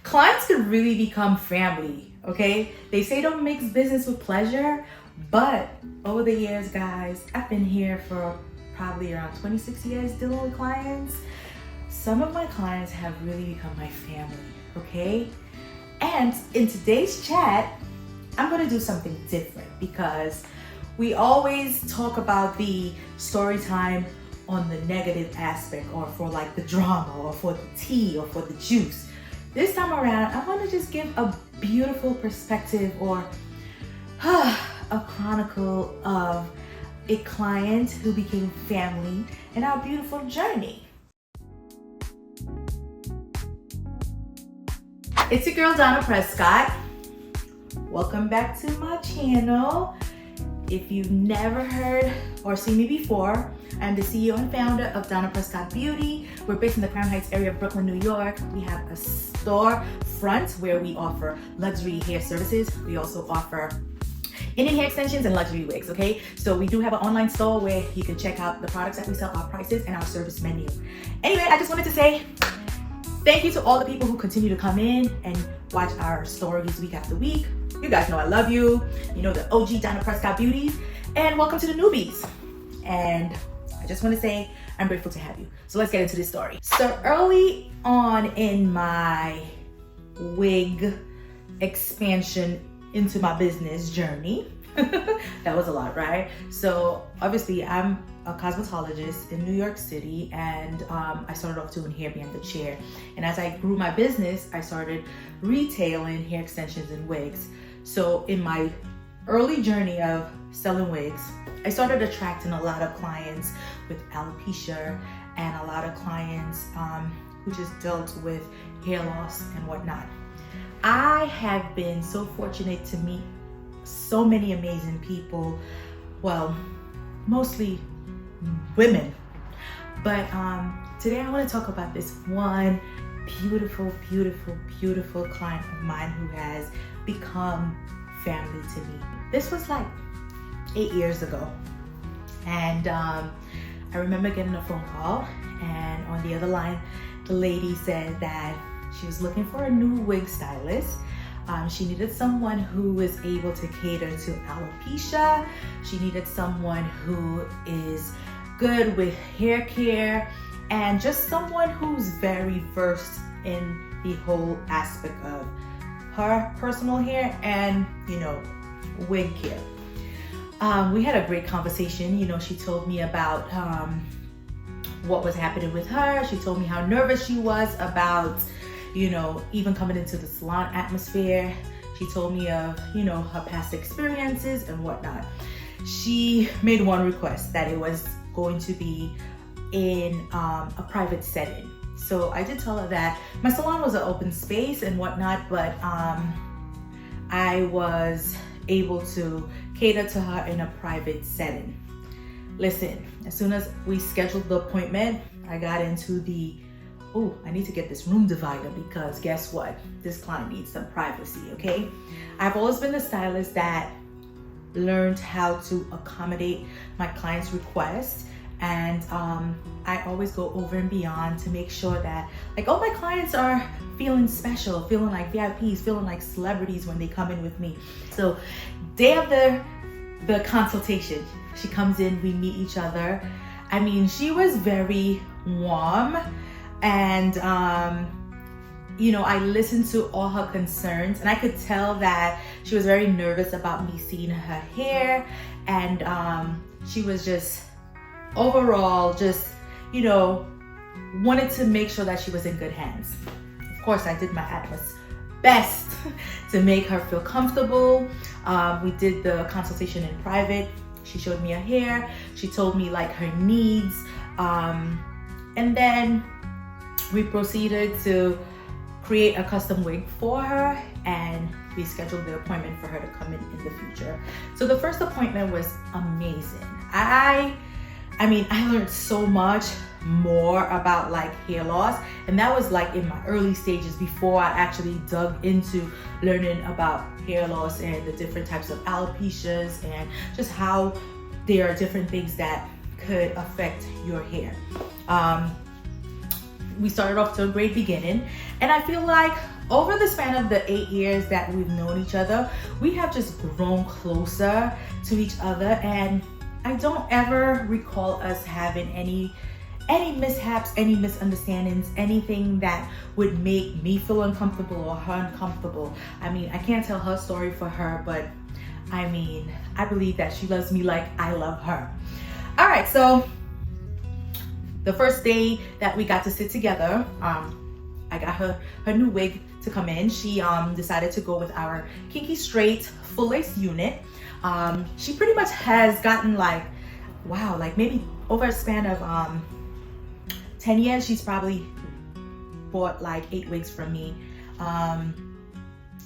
clients could really become family, okay? They say don't mix business with pleasure, but over the years, guys, I've been here for probably around 26 years dealing with clients. Some of my clients have really become my family, okay? And in today's chat, I'm gonna do something different because we always talk about the story time on the negative aspect, or for like the drama, or for the tea, or for the juice. This time around, I want to just give a beautiful perspective, or a chronicle of a client who became family in our beautiful journey. It's your girl Donna.Prescott. Welcome back to my channel. If you've never heard or seen me before, I'm the CEO and founder of Donna.Prescott Beauty. We're based in the Crown Heights area of Brooklyn, New York. We have a store front where we offer luxury hair services. We also offer Indian hair extensions and luxury wigs, okay? So we do have an online store where you can check out the products that we sell, our prices, and our service menu. Anyway, I just wanted to say thank you to all the people who continue to come in and watch our stories week after week. You guys know I love you. You know the OG Donna.Prescott Beauties. And welcome to the newbies. And I just want to say I'm grateful to have you. So let's get into this story. So early on in my wig expansion into my business journey, that was a lot, right? So obviously I'm a cosmetologist in New York City, and I started off doing hair behind the chair. And as I grew my business, I started retailing hair extensions and wigs. So in my early journey of selling wigs, I started attracting a lot of clients with alopecia and a lot of clients who just dealt with hair loss and whatnot. I have been so fortunate to meet so many amazing people, well, mostly women. But today I want to talk about this one beautiful, beautiful, beautiful client of mine who has become family to me. This was like 8 years ago. And I remember getting a phone call, and on the other line, the lady said that she was looking for a new wig stylist. She needed someone who was able to cater to alopecia. She needed someone who is good with hair care, and just someone who's very versed in the whole aspect of her personal hair and, you know, wig care. We had a great conversation. You know, she told me about what was happening with her. She told me how nervous she was about, you know, even coming into the salon atmosphere. She told me of, you know, her past experiences and whatnot. She made one request, that it was going to be in a private setting. So I did tell her that my salon was an open space and whatnot, but I was able to cater to her in a private setting. Listen, as soon as we scheduled the appointment, I got into the, oh, I need to get this room divider because guess what? This client needs some privacy, okay? I've always been the stylist that learned how to accommodate my clients' requests, and I always go over and beyond to make sure that like all my clients are feeling special, feeling like VIPs, feeling like celebrities when they come in with me. So day of the consultation, she comes in, we meet each other. I mean, she was very warm, and you know, I listened to all her concerns, and I could tell that she was very nervous about me seeing her hair, and she was just overall just, you know, wanted to make sure that she was in good hands. Of course, I did my utmost best to make her feel comfortable. We did the consultation in private. She showed me her hair. She told me like her needs. And then we proceeded to create a custom wig for her, and we scheduled the appointment for her to come in the future. So the first appointment was amazing. I mean, I learned so much more about like hair loss, and that was like in my early stages before I actually dug into learning about hair loss and the different types of alopecias and just how there are different things that could affect your hair. We started off to a great beginning, and I feel like over the span of the 8 years that we've known each other, we have just grown closer to each other, and I don't ever recall us having any mishaps, any misunderstandings, anything that would make me feel uncomfortable or her uncomfortable. I mean, I can't tell her story for her, but I mean, I believe that she loves me like I love her. All right, so the first day that we got to sit together, I got her new wig to come in. She decided to go with our kinky straight full lace unit. She pretty much has gotten like, wow, like maybe over a span of 10 years, she's probably bought like 8 wigs from me.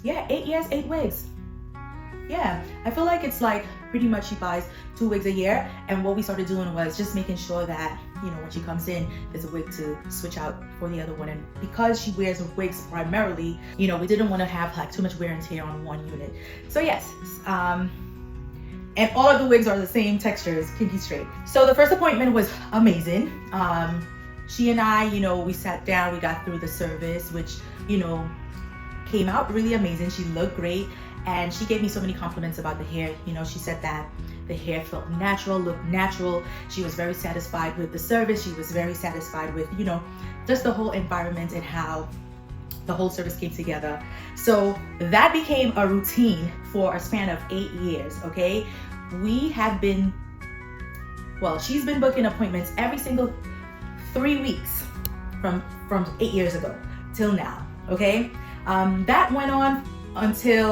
Yeah, 8 years, 8 wigs. Yeah, I feel like it's like pretty much she buys 2 wigs a year, and what we started doing was just making sure that, you know, when she comes in, there's a wig to switch out for the other one. And because she wears wigs primarily, you know, we didn't want to have like too much wear and tear on one unit. So yes, and all of the wigs are the same texture as kinky straight. So the first appointment was amazing. She and I, you know, we sat down, we got through the service, which, you know, came out really amazing. She looked great. And she gave me so many compliments about the hair. You know, she said that the hair felt natural, looked natural. She was very satisfied with the service. She was very satisfied with, you know, just the whole environment and how the whole service came together. So that became a routine for a span of 8 years, okay? We have been, well, she's been booking appointments every single 3 weeks from 8 years ago till now, okay? That went on until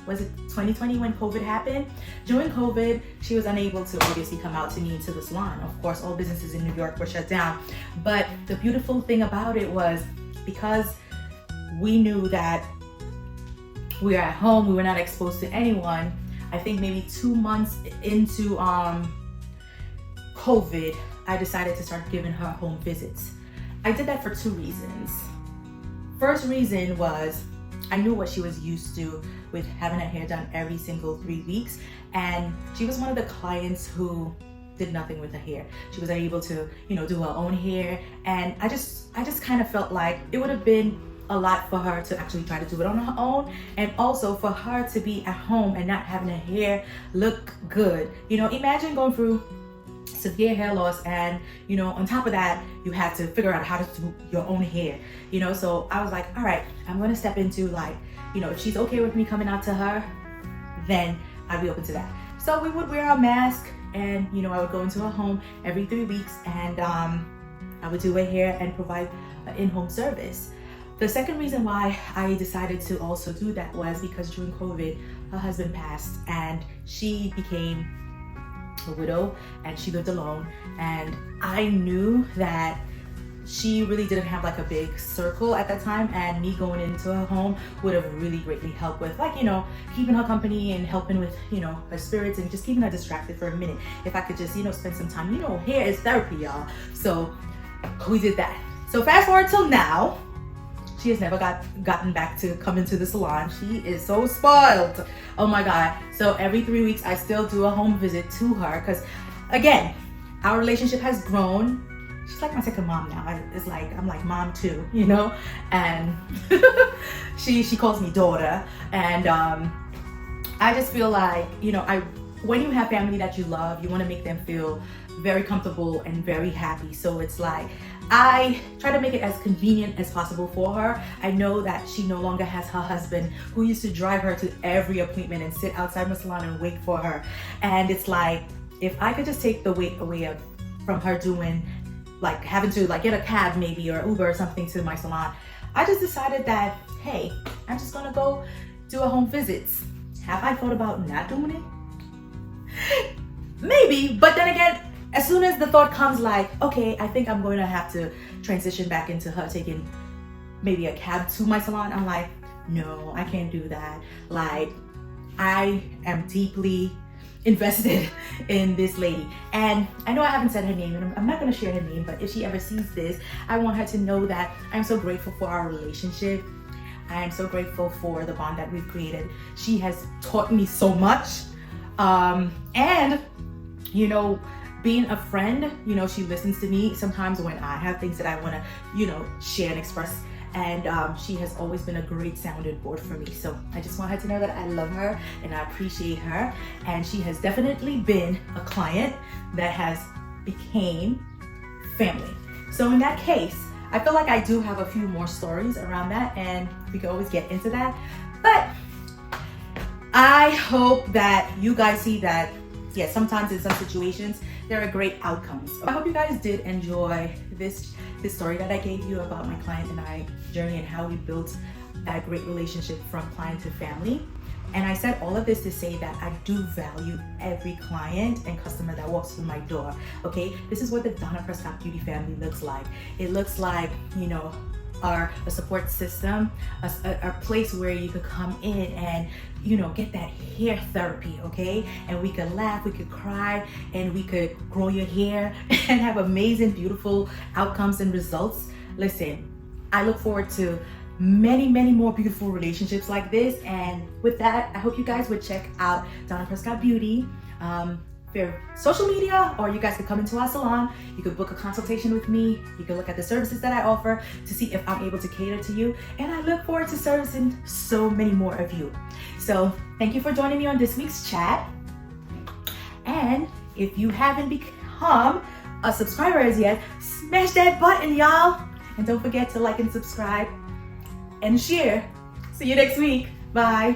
was it 2020 when COVID happened. During COVID, she was unable to obviously come out to me to the salon. Of course, all businesses in New York were shut down. But the beautiful thing about it was, because we knew that we were at home, we were not exposed to anyone. I think maybe 2 months into COVID, I decided to start giving her home visits. I did that for 2 reasons. First reason was, I knew what she was used to with having her hair done every single 3 weeks, and she was one of the clients who did nothing with her hair. She was able to, you know, do her own hair, and I just kind of felt like it would have been a lot for her to actually try to do it on her own, and also for her to be at home and not having her hair look good. You know, imagine going through severe hair loss, and you know, on top of that, you have to figure out how to do your own hair, you know. So I was like, all right, I'm gonna step into, like, you know, if she's okay with me coming out to her, then I'd be open to that. So we would wear our mask, and you know, I would go into her home every 3 weeks, and I would do her hair and provide an in-home service. The second reason why I decided to also do that was because during COVID, her husband passed, and she became a widow, and she lived alone, and I knew that she really didn't have like a big circle at that time, and me going into her home would have really greatly helped with, like, you know, keeping her company and helping with, you know, her spirits and just keeping her distracted for a minute. If I could just, you know, spend some time, you know, hair is therapy, y'all. So we did that. So fast forward till now, she has never gotten back to come into the salon. She is so spoiled. Oh my God. So every 3 weeks, I still do a home visit to her, because again, our relationship has grown. She's like my second mom now. It's like, I'm like mom too, you know? And she calls me daughter. And I just feel like, you know, when you have family that you love, you want to make them feel very comfortable and very happy. So it's like, I try to make it as convenient as possible for her. I know that she no longer has her husband, who used to drive her to every appointment and sit outside my salon and wait for her. And it's like, if I could just take the weight away from her doing, like, having to like get a cab maybe or Uber or something to my salon, I just decided that, hey, I'm just gonna go do a home visits. Have I thought about not doing it? Maybe, but then again, as soon as the thought comes like, okay, I think I'm going to have to transition back into her taking maybe a cab to my salon, I'm like, no, I can't do that. Like, I am deeply invested in this lady. And I know I haven't said her name, and I'm not going to share her name, but if she ever sees this, I want her to know that I'm so grateful for our relationship. I am so grateful for the bond that we've created. She has taught me so much. And, you know, being a friend, you know, she listens to me sometimes when I have things that I want to, you know, share and express. and she has always been a great sounding board for me. So I just want her to know that I love her and I appreciate her, and she has definitely been a client that has became family. So in that case, I feel like I do have a few more stories around that, and we can always get into that. But I hope that you guys see that, yeah, sometimes in some situations, there are great outcomes. I hope you guys did enjoy this story that I gave you about my client and I journey and how we built that great relationship from client to family. And I said all of this to say that I do value every client and customer that walks through my door, okay? This is what the Donna.Prescott Beauty family looks like. It looks like, you know, a support system, a place where you could come in and, you know, get that hair therapy, okay? And we could laugh, we could cry, and we could grow your hair and have amazing, beautiful outcomes and results. Listen, I look forward to many more beautiful relationships like this. And with that, I hope you guys would check out Donna.Prescott Beauty, their social media, or you guys could come into our salon. You could book a consultation with me. You can look at the services that I offer to see if I'm able to cater to you. And I look forward to servicing so many more of you. So thank you for joining me on this week's chat. And if you haven't become a subscriber as yet, smash that button, y'all. And don't forget to like and subscribe and share. See you next week. Bye.